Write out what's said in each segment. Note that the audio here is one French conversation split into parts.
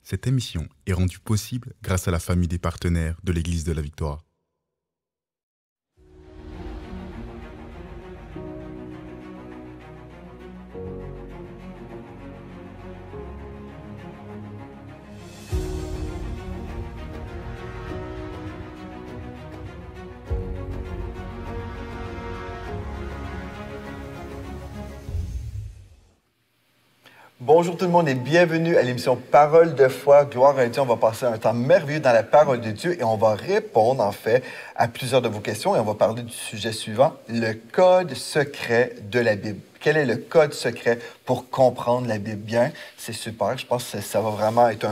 Cette émission est rendue possible grâce à la famille des partenaires de l'Église de la Victoire. Bonjour tout le monde et bienvenue à l'émission Parole de foi. Gloire à Dieu, on va passer un temps merveilleux dans la parole de Dieu et on va répondre en fait à plusieurs de vos questions et on va parler du sujet suivant, le code secret de la Bible. Quel est le code secret pour comprendre la Bible bien? C'est super, je pense que ça va vraiment être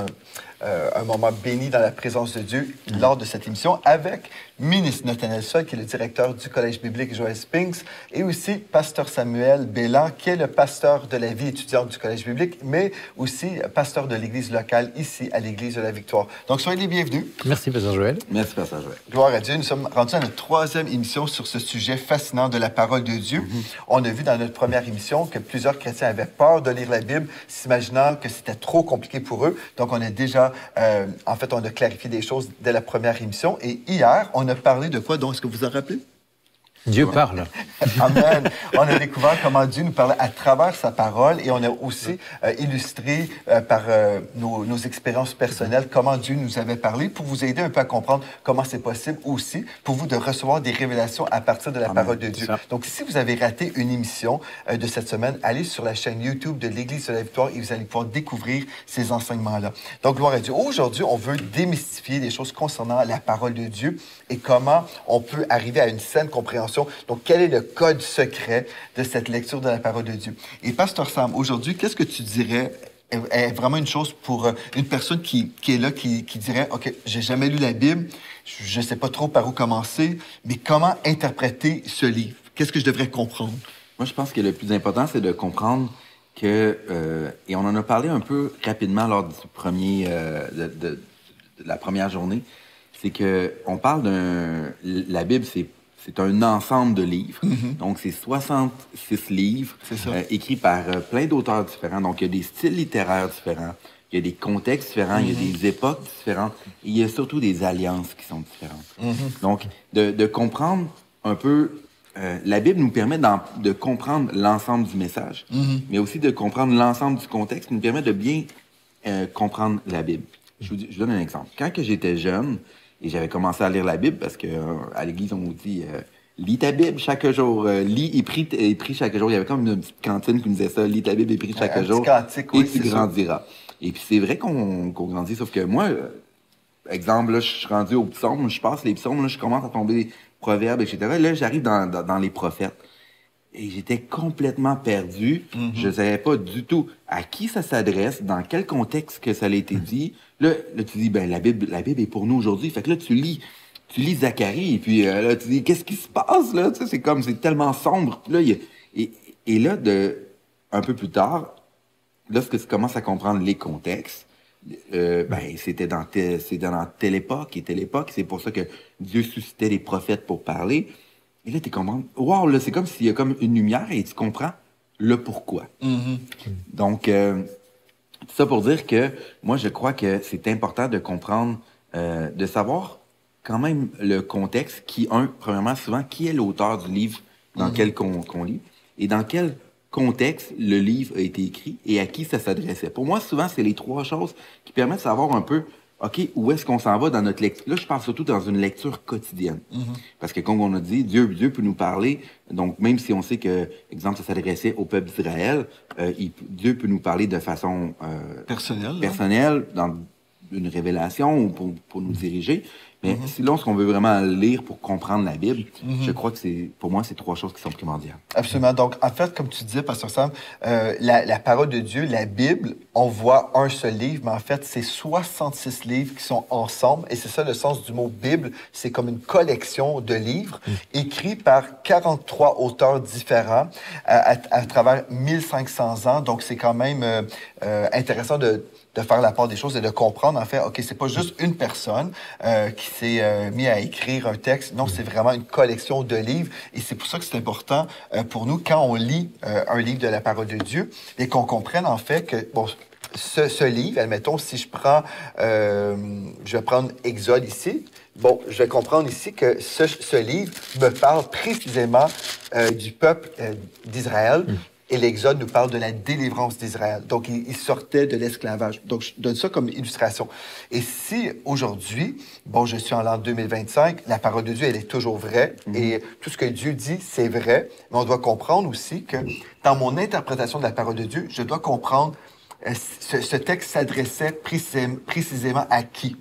un moment béni dans la présence de Dieu lors de cette émission avec ministre Nathanaël Sol, qui est le directeur du Collège biblique Joël Spinks, et aussi pasteur Samuel Bélan, qui est le pasteur de la vie étudiante du Collège biblique, mais aussi pasteur de l'Église locale ici à l'Église de la Victoire. Donc, soyez les bienvenus. Merci, pasteur Joël. Merci, pasteur Joël. Gloire à Dieu. Nous sommes rendus à notre troisième émission sur ce sujet fascinant de la parole de Dieu. On a vu dans notre première émission que plusieurs chrétiens avaient peur de lire la Bible, s'imaginant que c'était trop compliqué pour eux. Donc, on a déjà, en fait, on a clarifié des choses dès la première émission. Et hier, on a parlé de quoi? Donc, est-ce que vous en rappelez? Dieu parle. Amen. On a découvert comment Dieu nous parlait à travers sa parole et on a aussi illustré par nos expériences personnelles comment Dieu nous avait parlé pour vous aider un peu à comprendre comment c'est possible aussi pour vous de recevoir des révélations à partir de la parole de Dieu. Donc, si vous avez raté une émission de cette semaine, allez sur la chaîne YouTube de l'Église de la Victoire et vous allez pouvoir découvrir ces enseignements-là. Donc, gloire à Dieu. Aujourd'hui, on veut démystifier des choses concernant la parole de Dieu et comment on peut arriver à une saine compréhension. Donc, quel est le code secret de cette lecture de la parole de Dieu? Et Pasteur Sam, aujourd'hui, qu'est-ce que tu dirais est vraiment une chose pour une personne qui est là, qui dirait, OK, j'ai jamais lu la Bible, je ne sais pas trop par où commencer, mais comment interpréter ce livre? Qu'est-ce que je devrais comprendre? Moi, je pense que le plus important, c'est de comprendre que, et on en a parlé un peu rapidement lors du premier, de la première journée, c'est que on parle la Bible, c'est un ensemble de livres. Donc, c'est 66 livres écrits par plein d'auteurs différents. Donc, il y a des styles littéraires différents, il y a des contextes différents, il y a des époques différentes, et il y a surtout des alliances qui sont différentes. Donc, de comprendre un peu... la Bible nous permet de comprendre l'ensemble du message, mais aussi de comprendre l'ensemble du contexte, qui nous permet de bien comprendre la Bible. Je vous donne un exemple. Quand j'étais jeune, et j'avais commencé à lire la Bible parce que à l'église, on nous dit lis ta Bible chaque jour, lis et prie chaque jour. Il y avait comme une petite cantine qui nous disait ça, lis ta Bible et prie chaque jour, cantique, oui, et tu grandiras. Et puis c'est vrai qu'on grandit, sauf que moi, exemple, là, je suis rendu au psaume, je passe les psaumes, là, je commence à tomber proverbes, etc. Et là, j'arrive dans les prophètes. Et j'étais complètement perdu. Je ne savais pas du tout à qui ça s'adresse, dans quel contexte que ça a été dit. Là, tu dis, ben la Bible est pour nous aujourd'hui. Fait que là, tu lis Zacharie, et puis là, tu dis, qu'est-ce qui se passe, là? Tu sais, c'est tellement sombre. Puis là, et là, un peu plus tard, lorsque tu commences à comprendre les contextes, c'était dans telle époque et telle époque. C'est pour ça que Dieu suscitait les prophètes pour parler. Et là, tu comprends, wow, là, c'est comme s'il y a comme une lumière et tu comprends le pourquoi. Donc, tout ça pour dire que moi, je crois que c'est important de comprendre, de savoir quand même le contexte, premièrement, souvent, qui est l'auteur du livre dans lequel qu'on lit et dans quel contexte le livre a été écrit et à qui ça s'adressait. Pour moi, souvent, c'est les trois choses qui permettent de savoir un peu OK, où est-ce qu'on s'en va dans notre lecture? Là, je parle surtout dans une lecture quotidienne. Parce que, comme on a dit, Dieu peut nous parler. Donc, même si on sait que, exemple, ça s'adressait au peuple d'Israël, Dieu peut nous parler de façon personnelle dans une révélation ou pour nous diriger. Mais si lorsqu'on veut vraiment lire pour comprendre la Bible, je crois que pour moi, c'est trois choses qui sont primordiales. Absolument. Donc, en fait, comme tu disais, Pasteur Sam, la parole de Dieu, la Bible, on voit un seul livre, mais en fait, c'est 66 livres qui sont ensemble. Et c'est ça le sens du mot Bible. C'est comme une collection de livres écrits par 43 auteurs différents à travers 1500 ans. Donc, c'est quand même intéressant de faire la part des choses et de comprendre, en fait, OK, c'est pas juste une personne qui s'est mis à écrire un texte. Non, c'est vraiment une collection de livres. Et c'est pour ça que c'est important pour nous, quand on lit un livre de la parole de Dieu, et qu'on comprenne, en fait, que, bon, ce livre, admettons, si je prends, je vais prendre Exode ici, bon, je vais comprendre ici que ce livre me parle précisément du peuple d'Israël. Et l'Exode nous parle de la délivrance d'Israël. Donc, il sortait de l'esclavage. Donc, je donne ça comme illustration. Et si aujourd'hui, bon, je suis en l'an 2025, la parole de Dieu, elle est toujours vraie. Et tout ce que Dieu dit, c'est vrai. Mais on doit comprendre aussi que dans mon interprétation de la parole de Dieu, je dois comprendre ce texte s'adressait précisément à qui?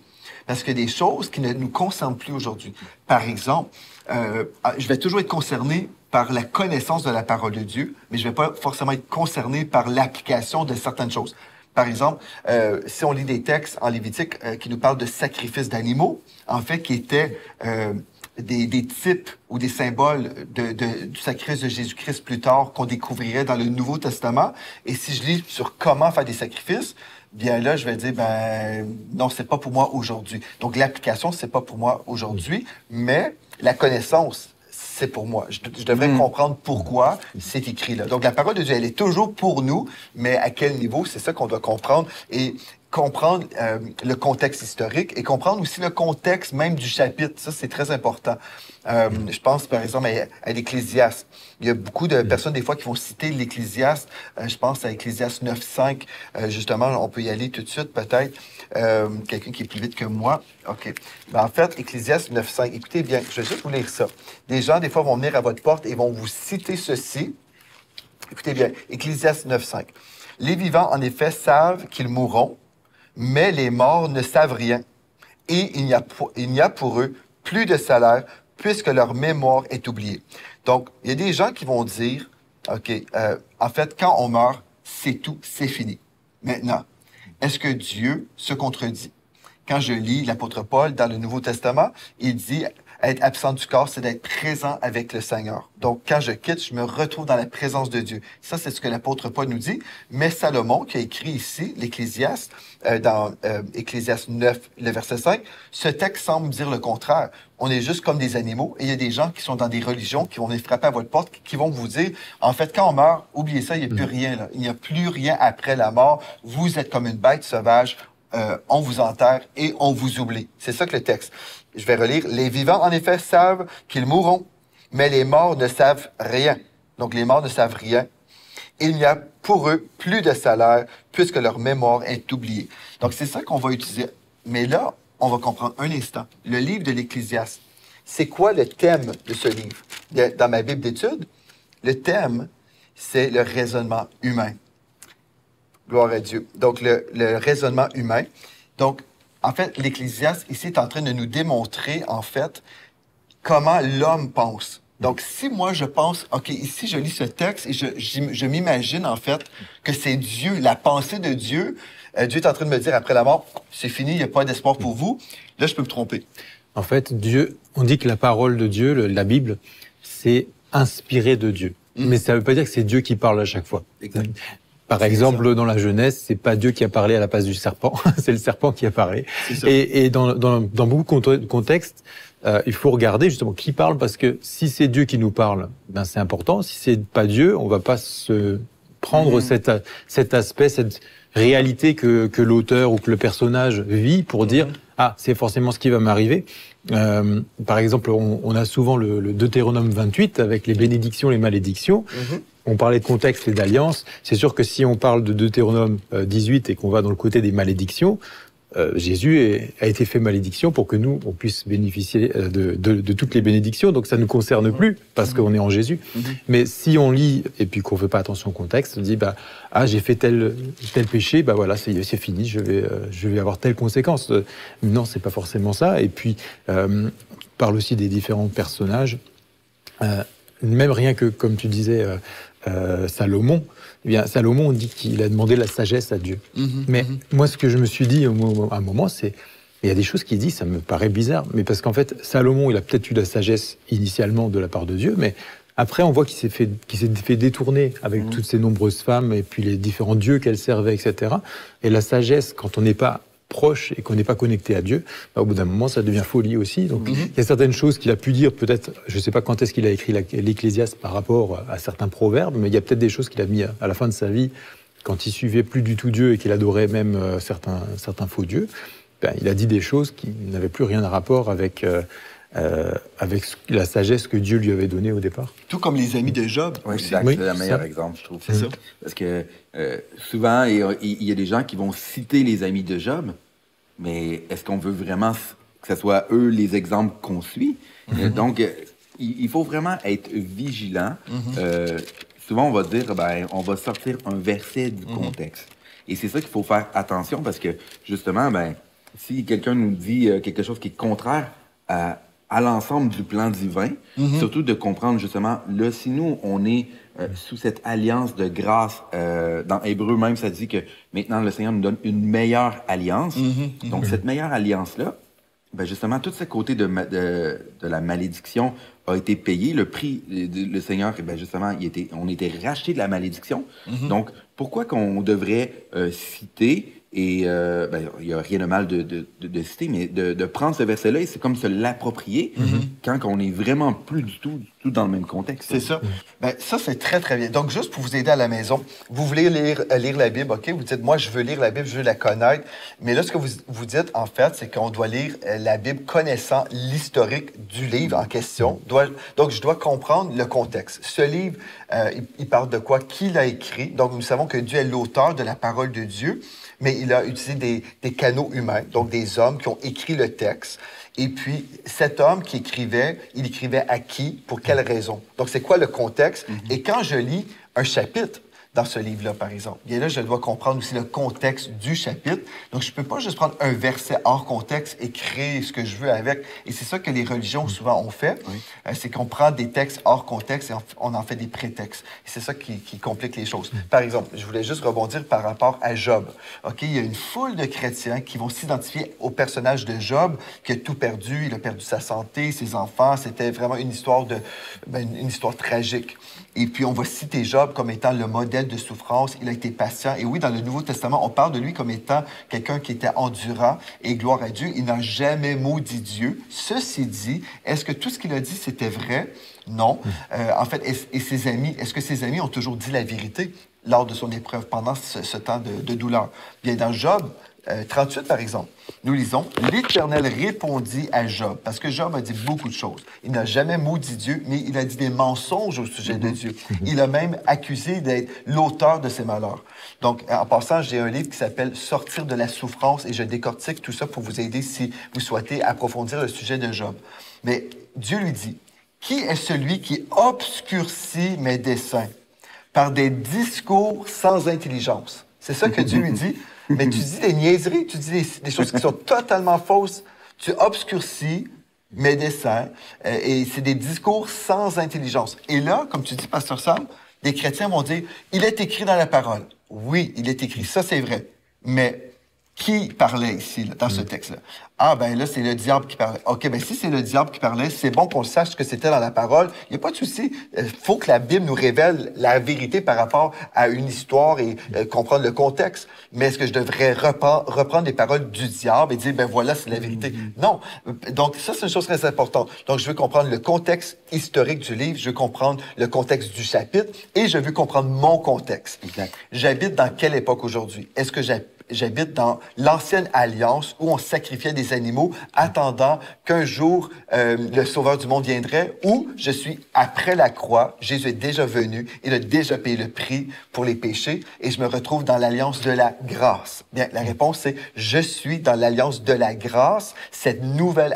Parce qu'il y a des choses qui ne nous concernent plus aujourd'hui. Par exemple, je vais toujours être concerné par la connaissance de la parole de Dieu, mais je ne vais pas forcément être concerné par l'application de certaines choses. Par exemple, si on lit des textes en Lévitique qui nous parlent de sacrifices d'animaux, en fait, qui étaient des types ou des symboles du sacrifice de Jésus-Christ plus tard qu'on découvrirait dans le Nouveau Testament, et si je lis sur comment faire des sacrifices, bien là, je vais dire, ben non, c'est pas pour moi aujourd'hui. Donc, l'application, c'est pas pour moi aujourd'hui, mais la connaissance, c'est pour moi. Je devrais comprendre pourquoi c'est écrit là. Donc, la parole de Dieu, elle est toujours pour nous, mais à quel niveau? C'est ça qu'on doit comprendre. Et comprendre le contexte historique et comprendre aussi le contexte même du chapitre. Ça, c'est très important. Je pense, par exemple, à l'Ecclésiaste. Il y a beaucoup de personnes, des fois, qui vont citer l'Ecclésiaste. Je pense à Ecclésiaste 9.5. Justement, on peut y aller tout de suite, peut-être. Quelqu'un qui est plus vite que moi. OK. Ben, en fait, Ecclésiaste 9.5. Écoutez bien, je vais juste vous lire ça. Des gens, des fois, vont venir à votre porte et vont vous citer ceci. Écoutez bien, Ecclésiaste 9.5. « Les vivants, en effet, savent qu'ils mourront, mais les morts ne savent rien. Et il n'y a pour eux plus de salaire, puisque leur mémoire est oubliée. » Donc, il y a des gens qui vont dire, OK, en fait, quand on meurt, c'est tout, c'est fini. Maintenant, est-ce que Dieu se contredit? Quand je lis l'apôtre Paul dans le Nouveau Testament, il dit, être absent du corps, c'est d'être présent avec le Seigneur. Donc, quand je quitte, je me retrouve dans la présence de Dieu. Ça, c'est ce que l'apôtre Paul nous dit. Mais Salomon, qui a écrit ici, l'Ecclésiaste, dans Ecclésiaste 9, le verset 5, ce texte semble dire le contraire. On est juste comme des animaux. Et il y a des gens qui sont dans des religions, qui vont venir frapper à votre porte, qui vont vous dire, en fait, quand on meurt, oubliez ça, il n'y a plus rien, là. Il n'y a plus rien après la mort. Vous êtes comme une bête sauvage. On vous enterre et on vous oublie. C'est ça que le texte. Je vais relire. « Les vivants, en effet, savent qu'ils mourront, mais les morts ne savent rien. » Donc, les morts ne savent rien. « Il n'y a pour eux plus de salaire, puisque leur mémoire est oubliée. » Donc, c'est ça qu'on va utiliser. Mais là, on va comprendre un instant. Le livre de l'Ecclésiaste, c'est quoi le thème de ce livre? Dans ma Bible d'études, le thème, c'est le raisonnement humain. Gloire à Dieu. Donc, le raisonnement humain. Donc, en fait, l'Ecclésiaste, ici, est en train de nous démontrer, en fait, comment l'homme pense. Donc, si moi, je pense, OK, ici, je lis ce texte et je m'imagine, en fait, que c'est Dieu, la pensée de Dieu. Dieu est en train de me dire, après la mort, c'est fini, il n'y a pas d'espoir pour vous. Là, je peux me tromper. En fait, Dieu, on dit que la parole de Dieu, la Bible, c'est inspiré de Dieu. Mais ça ne veut pas dire que c'est Dieu qui parle à chaque fois. Exact. Par exemple, dans la Genèse, c'est pas Dieu qui a parlé à la place du serpent, c'est le serpent qui a parlé. Et dans beaucoup de contextes, il faut regarder justement qui parle, parce que si c'est Dieu qui nous parle, ben c'est important. Si c'est pas Dieu, on va pas se prendre cet aspect, cette réalité que l'auteur ou que le personnage vit pour dire ah, c'est forcément ce qui va m'arriver. Par exemple, on a souvent le Deutéronome 28 avec les bénédictions, les malédictions. On parlait de contexte et d'alliance. C'est sûr que si on parle de Deutéronome 18 et qu'on va dans le côté des malédictions, Jésus a été fait malédiction pour que nous, on puisse bénéficier de toutes les bénédictions. Donc ça ne nous concerne plus parce qu'on est en Jésus. Mais si on lit et puis qu'on ne fait pas attention au contexte, on dit bah ah j'ai fait tel péché, bah voilà c'est fini, je vais avoir telle conséquence. Non, c'est pas forcément ça. Et puis on parle aussi des différents personnages. Même rien que comme tu disais. Salomon, eh bien, Salomon, on dit qu'il a demandé la sagesse à Dieu. Mais moi, ce que je me suis dit à un moment, c'est il y a des choses qu'il dit, ça me paraît bizarre. Mais parce qu'en fait, Salomon, il a peut-être eu la sagesse initialement de la part de Dieu, mais après, on voit qu'il s'est fait détourner avec toutes ces nombreuses femmes et puis les différents dieux qu'elle servait, etc. Et la sagesse, quand on n'est pas proche et qu'on n'est pas connecté à Dieu, bah, au bout d'un moment, ça devient folie aussi. Donc, il y a certaines choses qu'il a pu dire, peut-être, je ne sais pas quand est-ce qu'il a écrit l'Ecclésiaste par rapport à certains proverbes, mais il y a peut-être des choses qu'il a mis à la fin de sa vie quand il suivait plus du tout Dieu et qu'il adorait même certains faux dieux, il a dit des choses qui n'avaient plus rien à rapport avec la sagesse que Dieu lui avait donnée au départ. Tout comme les amis de Job. Oui, aussi. exact. Oui, c'est le meilleur ça. exemple, je trouve. C'est ça. Parce que souvent, il y a des gens qui vont citer les amis de Job, mais est-ce qu'on veut vraiment que ce soit eux les exemples qu'on suit? Donc, il faut vraiment être vigilant. Souvent, on va dire, on va sortir un verset du contexte. Et c'est ça qu'il faut faire attention parce que, justement, si quelqu'un nous dit quelque chose qui est contraire à l'ensemble du plan divin, surtout de comprendre, justement, là, si nous, on est sous cette alliance de grâce, dans Hébreu même, ça dit que maintenant, le Seigneur nous donne une meilleure alliance. Donc, cette meilleure alliance-là, justement, tout ce côté de la malédiction a été payé. Le prix, le Seigneur, justement, on était racheté de la malédiction. Donc, pourquoi qu'on devrait citer, et il n'y a rien de mal de citer, mais de prendre ce verset-là et c'est comme se l'approprier quand on n'est vraiment plus du tout dans le même contexte. C'est ça. Ça, c'est très, très bien. Donc, juste pour vous aider à la maison, vous voulez lire la Bible, OK? Vous dites, moi, je veux lire la Bible, je veux la connaître. Mais là, ce que vous dites, en fait, c'est qu'on doit lire la Bible connaissant l'historique du livre en question. Donc, je dois comprendre le contexte. Ce livre, il parle de quoi? Qui l'a écrit? Donc, nous savons que Dieu est l'auteur de la parole de Dieu, mais il a utilisé des canaux humains, donc des hommes qui ont écrit le texte. Et puis, cet homme qui écrivait, il écrivait à qui, pour quelle raison? Donc, c'est quoi le contexte? Et quand je lis un chapitre dans ce livre-là, par exemple, bien là, je dois comprendre aussi le contexte du chapitre. Donc, je ne peux pas juste prendre un verset hors contexte et créer ce que je veux avec. Et c'est ça que les religions, souvent, ont fait. C'est qu'on prend des textes hors contexte et on en fait des prétextes. Et c'est ça qui complique les choses. Par exemple, je voulais juste rebondir par rapport à Job. OK, il y a une foule de chrétiens qui vont s'identifier au personnage de Job, qui a tout perdu. Il a perdu sa santé, ses enfants. C'était vraiment une histoire une histoire tragique. Et puis, on va citer Job comme étant le modèle de souffrance. Il a été patient. Et oui, dans le Nouveau Testament, on parle de lui comme étant quelqu'un qui était endurant et gloire à Dieu. Il n'a jamais maudit Dieu. Ceci dit, est-ce que tout ce qu'il a dit, c'était vrai? Non. En fait, est-ce que ses amis ont toujours dit la vérité lors de son épreuve pendant ce temps de douleur? Bien, dans Job 38, par exemple, nous lisons « L'Éternel répondit à Job », parce que Job a dit beaucoup de choses. Il n'a jamais maudit Dieu, mais il a dit des mensonges au sujet de Dieu. Il a même accusé d'être l'auteur de ses malheurs. Donc, en passant, j'ai un livre qui s'appelle « Sortir de la souffrance » et je décortique tout ça pour vous aider si vous souhaitez approfondir le sujet de Job. Mais Dieu lui dit « Qui est celui qui obscurcit mes desseins par des discours sans intelligence? » C'est ça que Dieu lui dit. Mais tu dis des niaiseries, tu dis des choses qui sont totalement fausses. Tu obscurcis mes desseins et c'est des discours sans intelligence. Et là, comme tu dis, Pasteur Sam, les chrétiens vont dire, il est écrit dans la parole. Oui, il est écrit, ça c'est vrai. Mais qui parlait ici, là, dans ce texte-là? Ah, ben là, c'est le diable qui parlait. OK, ben si c'est le diable qui parlait, c'est bon qu'on sache ce que c'était dans la parole. Il n'y a pas de souci. Il faut que la Bible nous révèle la vérité par rapport à une histoire et comprendre le contexte. Mais est-ce que je devrais reprendre les paroles du diable et dire, ben voilà, c'est la vérité? Non. Donc, ça, c'est une chose très importante. Donc, je veux comprendre le contexte historique du livre, je veux comprendre le contexte du chapitre et je veux comprendre mon contexte. Exact. J'habite dans quelle époque aujourd'hui? Est-ce que j'habite dans l'ancienne alliance où on sacrifiait des animaux attendant qu'un jour le Sauveur du monde viendrait, ou je suis après la croix, Jésus est déjà venu, il a déjà payé le prix pour les péchés et je me retrouve dans l'alliance de la grâce? Bien, la réponse c'est je suis dans l'alliance de la grâce, cette nouvelle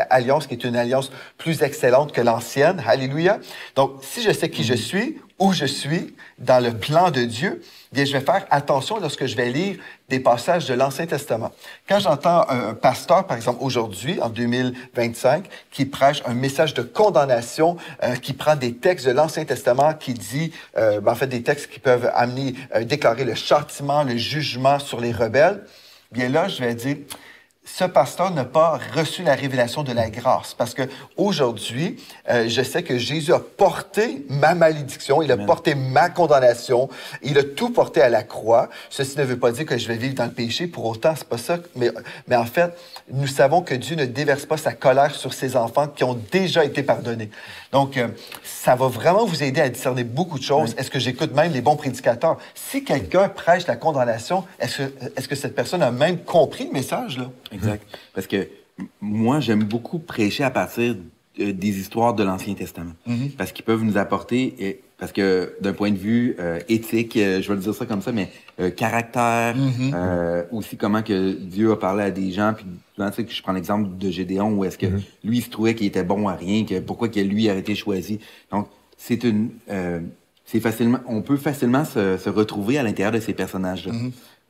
alliance qui est une alliance plus excellente que l'ancienne. Alléluia. Donc, si je sais qui je suis, où je suis dans le plan de Dieu, bien, je vais faire attention lorsque je vais lire des passages de l'Ancien Testament. Quand j'entends un pasteur, par exemple, aujourd'hui, en 2025, qui prêche un message de condamnation, qui prend des textes de l'Ancien Testament, qui dit, en fait, des textes qui peuvent déclarer le châtiment, le jugement sur les rebelles, bien là, je vais dire, ce pasteur n'a pas reçu la révélation de la grâce. Parce que aujourd'hui, je sais que Jésus a porté ma malédiction, il a porté ma condamnation, il a tout porté à la croix. Ceci ne veut pas dire que je vais vivre dans le péché, pour autant, c'est pas ça. Mais en fait, nous savons que Dieu ne déverse pas sa colère sur ses enfants qui ont déjà été pardonnés. Donc, ça va vraiment vous aider à discerner beaucoup de choses. Est-ce que j'écoute même les bons prédicateurs? Si quelqu'un prêche la condamnation, est-ce que cette personne a même compris le message, là? Exact. Parce que moi, j'aime beaucoup prêcher à partir des histoires de l'Ancien Testament. Parce qu'ils peuvent nous apporter, parce que d'un point de vue éthique, je vais le dire ça comme ça, mais caractère, aussi comment que Dieu a parlé à des gens. Puis tu sais, que je prends l'exemple de Gédéon, où est-ce que lui, il se trouvait qu'il était bon à rien, pourquoi que lui a été choisi. Donc, on peut facilement se retrouver à l'intérieur de ces personnages-là.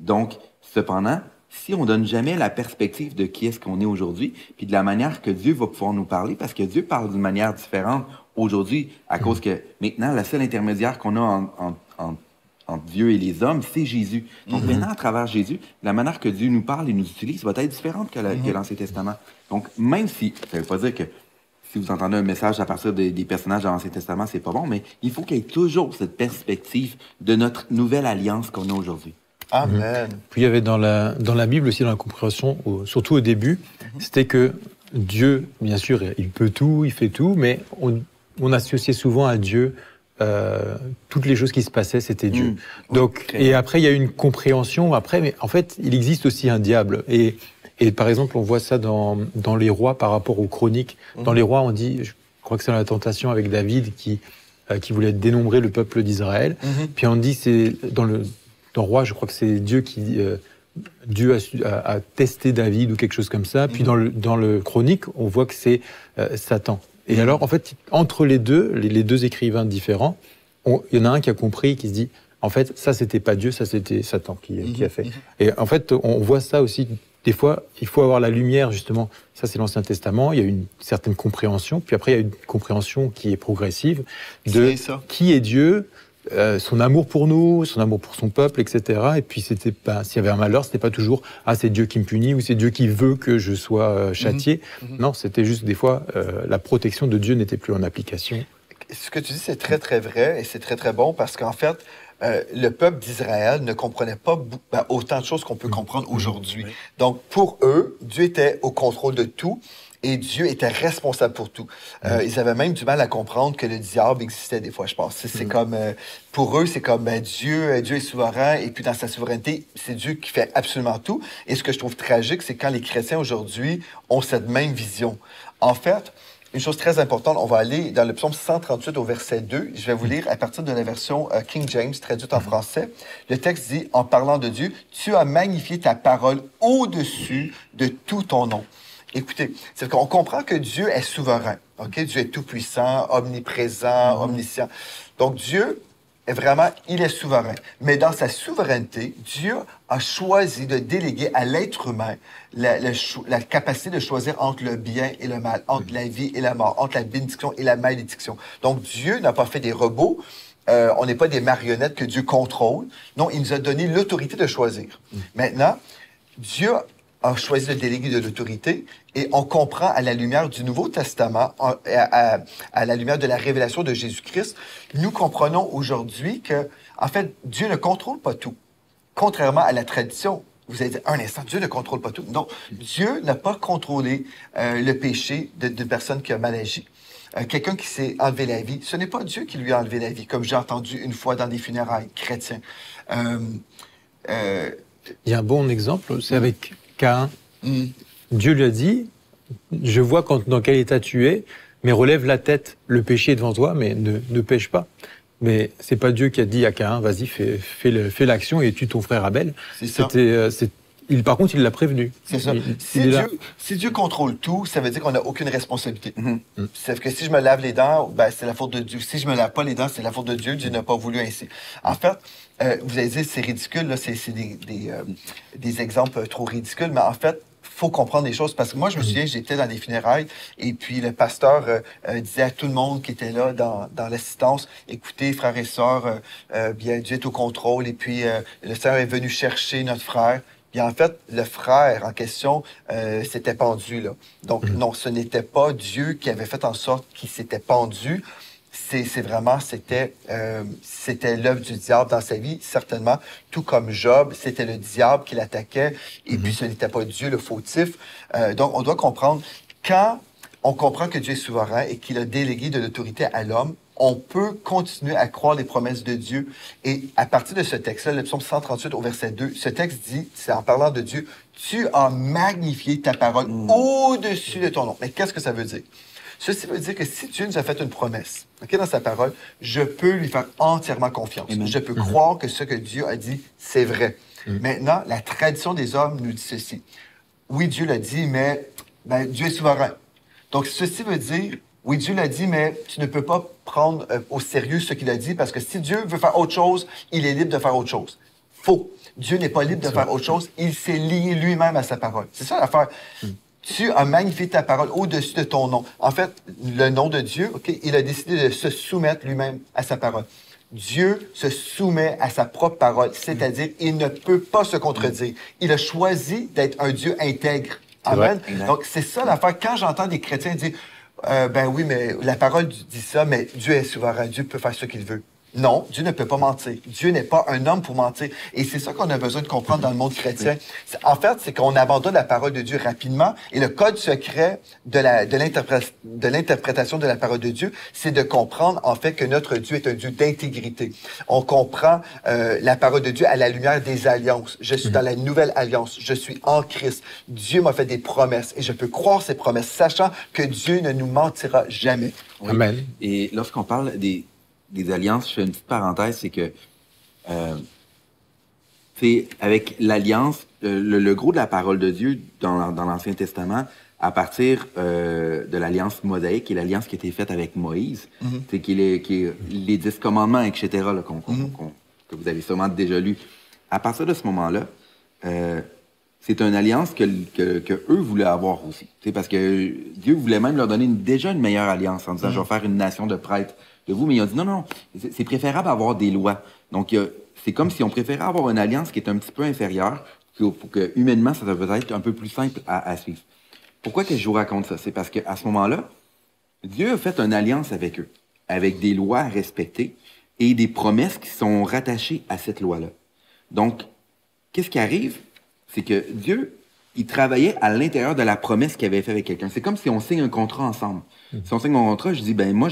Donc, cependant, si on donne jamais la perspective de qui est-ce qu'on est aujourd'hui, puis de la manière que Dieu va pouvoir nous parler, parce que Dieu parle d'une manière différente aujourd'hui, à cause que maintenant, la seule intermédiaire qu'on a entre Dieu et les hommes, c'est Jésus. Donc maintenant, à travers Jésus, la manière que Dieu nous parle et nous utilise va être différente que l'Ancien Testament. Donc, même si, ça ne veut pas dire que si vous entendez un message à partir des personnages de l'Ancien Testament, c'est pas bon, mais il faut qu'il y ait toujours cette perspective de notre nouvelle alliance qu'on a aujourd'hui. Amen. Puis il y avait dans la Bible aussi, dans la compréhension, surtout au début, c'était que Dieu, bien sûr, il peut tout, il fait tout, mais on associait souvent à Dieu toutes les choses qui se passaient, c'était Dieu. Donc, et après, il y a une compréhension, mais en fait, il existe aussi un diable. Et par exemple, on voit ça dans les rois par rapport aux chroniques. Dans les rois, on dit, je crois que c'est dans la tentation avec David qui voulait dénombrer le peuple d'Israël. Puis on dit, c'est dans Roi, je crois que c'est Dieu qui Dieu a testé David ou quelque chose comme ça. Puis dans le chronique, on voit que c'est Satan. Et alors, en fait, entre les deux écrivains différents, il y en a un qui a compris, qui se dit, en fait, ça c'était pas Dieu, ça c'était Satan qui a fait. Et en fait, on voit ça aussi. Des fois, il faut avoir la lumière, justement. Ça, c'est l'Ancien Testament. Il y a une certaine compréhension. Puis après, il y a une compréhension qui est progressive de qui est Dieu, son amour pour nous, son amour pour son peuple, etc. Et puis, c'était pas, s'il y avait un malheur, c'était pas toujours « Ah, c'est Dieu qui me punit » ou « C'est Dieu qui veut que je sois châtié ». Non, c'était juste des fois, la protection de Dieu n'était plus en application. Ce que tu dis, c'est très, très vrai et c'est très, très bon parce qu'en fait, le peuple d'Israël ne comprenait pas autant de choses qu'on peut comprendre aujourd'hui. Donc, pour eux, Dieu était au contrôle de tout. Et Dieu était responsable pour tout. Ils avaient même du mal à comprendre que le diable existait des fois, je pense. C'est comme, pour eux, c'est comme Dieu est souverain et puis dans sa souveraineté, c'est Dieu qui fait absolument tout. Et ce que je trouve tragique, c'est quand les chrétiens aujourd'hui ont cette même vision. En fait, une chose très importante, on va aller dans le psaume 138 au verset 2. Je vais vous lire à partir de la version King James, traduite en français. Le texte dit, en parlant de Dieu, « Tu as magnifié ta parole au-dessus de tout ton nom. » Écoutez, c'est qu'on comprend que Dieu est souverain. Okay? Dieu est tout-puissant, omniprésent, omniscient. Donc, Dieu est vraiment, il est souverain. Mais dans sa souveraineté, Dieu a choisi de déléguer à l'être humain la capacité de choisir entre le bien et le mal, entre la vie et la mort, entre la bénédiction et la malédiction. Donc, Dieu n'a pas fait des robots. On n'est pas des marionnettes que Dieu contrôle. Non, il nous a donné l'autorité de choisir. Maintenant, Dieu a choisi de déléguer de l'autorité et on comprend à la lumière du Nouveau Testament, à la lumière de la révélation de Jésus-Christ, nous comprenons aujourd'hui que, en fait, Dieu ne contrôle pas tout. Contrairement à la tradition, vous allez dire, un instant, Dieu ne contrôle pas tout. Non, Dieu n'a pas contrôlé le péché de personne qui a mal agi. Quelqu'un qui s'est enlevé la vie, ce n'est pas Dieu qui lui a enlevé la vie, comme j'ai entendu une fois dans des funérailles chrétiens. Il y a un bon exemple, c'est avec Caïn. Dieu lui a dit, je vois dans quel état tu es, mais relève la tête, le péché est devant toi, mais ne pêche pas. Mais c'est pas Dieu qui a dit à Caïn, vas-y, fais l'action et tue ton frère Abel. Par contre, il l'a prévenu. C'est ça. Si Dieu contrôle tout, ça veut dire qu'on n'a aucune responsabilité. C'est que si je me lave les dents, c'est la faute de Dieu. Si je me lave pas les dents, c'est la faute de Dieu. Dieu n'a pas voulu ainsi. En fait, vous allez dire, c'est ridicule, là, c'est des exemples trop ridicules, mais en fait, faut comprendre les choses. Parce que moi, je me souviens, j'étais dans des funérailles et puis le pasteur disait à tout le monde qui était là dans l'assistance, écoutez, frères et sœurs, bien, Dieu est au contrôle et puis le Seigneur est venu chercher notre frère. Et en fait, le frère en question s'était pendu, là. Donc, non, ce n'était pas Dieu qui avait fait en sorte qu'il s'était pendu. C'est vraiment, c'était l'œuvre du diable dans sa vie, certainement. Tout comme Job, c'était le diable qui l'attaquait, et puis ce n'était pas Dieu le fautif. Donc, on doit comprendre, quand on comprend que Dieu est souverain et qu'il a délégué de l'autorité à l'homme, on peut continuer à croire les promesses de Dieu. Et à partir de ce texte-là, le psaume 138 au verset 2, ce texte dit, c'est en parlant de Dieu, « Tu as magnifié ta parole au-dessus de ton nom ». Mais qu'est-ce que ça veut dire? Ceci veut dire que si Dieu nous a fait une promesse, dans sa parole, je peux lui faire entièrement confiance. Amen. Je peux croire que ce que Dieu a dit, c'est vrai. Maintenant, la tradition des hommes nous dit ceci. Oui, Dieu l'a dit, mais Dieu est souverain. Donc, ceci veut dire, oui, Dieu l'a dit, mais tu ne peux pas prendre au sérieux ce qu'il a dit, parce que si Dieu veut faire autre chose, il est libre de faire autre chose. Faux. Dieu n'est pas libre de faire autre chose. Il s'est lié lui-même à sa parole. C'est ça l'affaire. Tu as magnifié ta parole au-dessus de ton nom. En fait, le nom de Dieu, il a décidé de se soumettre lui-même à sa parole. Dieu se soumet à sa propre parole, c'est-à-dire il ne peut pas se contredire. Il a choisi d'être un Dieu intègre. Amen. Donc, c'est ça l'affaire. Quand j'entends des chrétiens dire ben oui, mais la parole dit ça, mais Dieu est souverain, Dieu peut faire ce qu'il veut. Non, Dieu ne peut pas mentir. Dieu n'est pas un homme pour mentir. Et c'est ça qu'on a besoin de comprendre dans le monde chrétien. En fait, c'est qu'on abandonne la parole de Dieu rapidement. Et le code secret de l'interprétation de la parole de Dieu, c'est de comprendre, en fait, que notre Dieu est un Dieu d'intégrité. On comprend la parole de Dieu à la lumière des alliances. Je suis dans la nouvelle alliance. Je suis en Christ. Dieu m'a fait des promesses. Et je peux croire ces promesses, sachant que Dieu ne nous mentira jamais. Oui. Amen. Et lorsqu'on parle des alliances, je fais une petite parenthèse, c'est que avec l'alliance, le gros de la parole de Dieu dans l'Ancien Testament, à partir de l'alliance mosaïque, qui est l'alliance qui a été faite avec Moïse, c'est les 10 commandements, etc., là, que vous avez sûrement déjà lu. À partir de ce moment-là, c'est une alliance que eux voulaient avoir aussi. C'est parce que Dieu voulait même leur donner déjà une meilleure alliance en disant « Je vais faire une nation de prêtres de vous », mais ils ont dit non, c'est préférable d'avoir des lois. Donc, c'est comme si on préférait avoir une alliance qui est un petit peu inférieure, pour que humainement, ça peut être un peu plus simple à suivre. Pourquoi que je vous raconte ça? C'est parce qu'à ce moment-là, Dieu a fait une alliance avec eux, avec des lois à respecter et des promesses qui sont rattachées à cette loi-là. Donc, qu'est-ce qui arrive? C'est que Dieu, il travaillait à l'intérieur de la promesse qu'il avait faite avec quelqu'un. C'est comme si on signe un contrat ensemble. Si on signe un contrat, je dis, ben moi,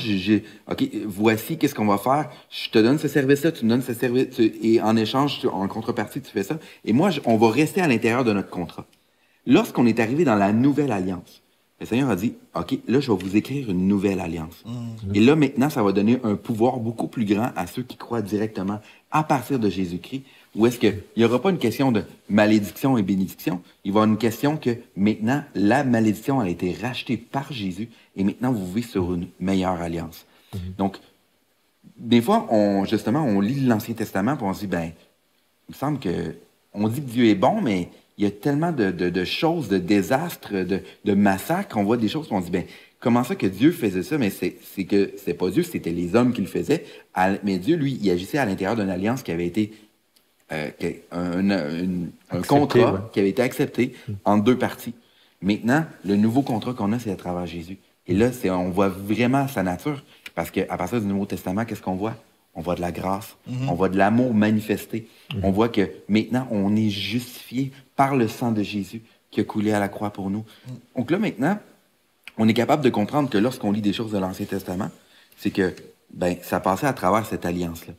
OK, voici qu'est-ce qu'on va faire. Je te donne ce service-là, tu me donnes ce service, et en échange, en contrepartie, tu fais ça. Et moi, on va rester à l'intérieur de notre contrat. Lorsqu'on est arrivé dans la nouvelle alliance, le Seigneur a dit, OK, là, je vais vous écrire une nouvelle alliance. Et là, maintenant, ça va donner un pouvoir beaucoup plus grand à ceux qui croient directement à partir de Jésus-Christ, où est-ce qu'il n'y aura pas une question de malédiction et bénédiction, il va y avoir une question que maintenant, la malédiction a été rachetée par Jésus et maintenant, vous vivez sur une meilleure alliance. Donc, des fois, on lit l'Ancien Testament et on se dit, ben, il me semble on dit que Dieu est bon, mais il y a tellement de choses, de désastres, de massacres, on voit des choses, on se dit, ben, comment ça que Dieu faisait ça? Mais c'est que c'est pas Dieu, c'était les hommes qui le faisaient. Mais Dieu, lui, il agissait à l'intérieur d'une alliance qui avait été un contrat qui avait été accepté entre deux parties. Maintenant, le nouveau contrat qu'on a, c'est à travers Jésus. Et là, on voit vraiment sa nature, parce qu'à partir du Nouveau Testament, qu'est-ce qu'on voit? On voit de la grâce, on voit de l'amour manifesté. On voit que maintenant, on est justifié par le sang de Jésus qui a coulé à la croix pour nous. Donc là, maintenant, on est capable de comprendre que lorsqu'on lit des choses de l'Ancien Testament, c'est que ça passait à travers cette alliance-là.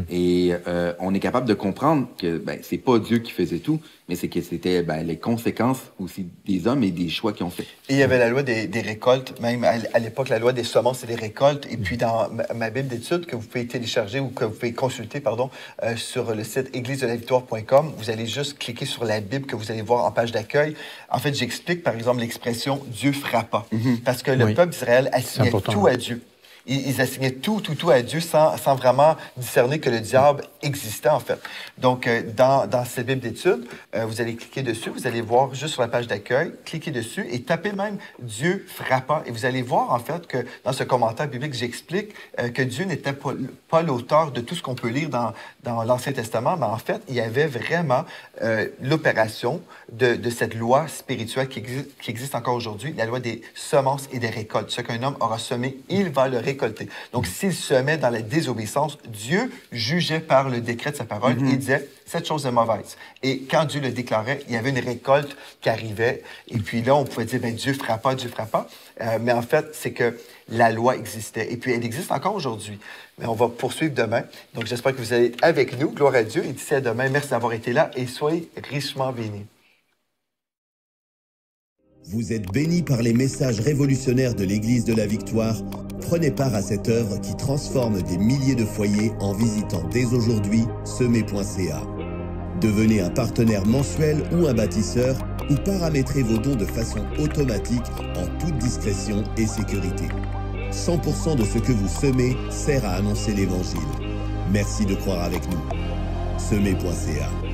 Et on est capable de comprendre que c'est pas Dieu qui faisait tout, mais c'est que c'était les conséquences aussi des hommes et des choix qu'ils ont fait. Et il y avait la loi des récoltes, même à l'époque, la loi des semences et des récoltes. Et puis dans ma Bible d'études que vous pouvez télécharger ou que vous pouvez consulter, sur le site églisedelavictoire.com, vous allez juste cliquer sur la Bible que vous allez voir en page d'accueil. En fait, j'explique, par exemple, l'expression « Dieu frappa ». Parce que le peuple d'Israël assignait tout à Dieu. Ils assignaient tout à Dieu sans vraiment discerner que le diable existait, en fait. Donc, dans cette Bible d'études, vous allez cliquer dessus, vous allez voir juste sur la page d'accueil, cliquez dessus et tapez même « Dieu frappa ». Et vous allez voir, en fait, que dans ce commentaire biblique, j'explique que Dieu n'était pas l'auteur de tout ce qu'on peut lire dans l'Ancien Testament, mais en fait, il y avait vraiment l'opération de cette loi spirituelle qui existe encore aujourd'hui, la loi des semences et des récoltes. Ce qu'un homme aura semé, il va le récolter. Donc, s'il semait dans la désobéissance, Dieu jugeait par le décret de sa parole et il disait « cette chose est mauvaise ». Et quand Dieu le déclarait, il y avait une récolte qui arrivait. Et puis là, on pouvait dire « Dieu frappa, Dieu frappa ». Mais en fait, c'est que la loi existait. Et puis, elle existe encore aujourd'hui. Mais on va poursuivre demain. Donc, j'espère que vous allez être avec nous. Gloire à Dieu. Et d'ici à demain, merci d'avoir été là et soyez richement bénis. Vous êtes bénis par les messages révolutionnaires de l'Église de la Victoire. Prenez part à cette œuvre qui transforme des milliers de foyers en visitant dès aujourd'hui semer.ca. Devenez un partenaire mensuel ou un bâtisseur ou paramétrez vos dons de façon automatique en toute discrétion et sécurité. 100% de ce que vous semez sert à annoncer l'Évangile. Merci de croire avec nous. Semer.ca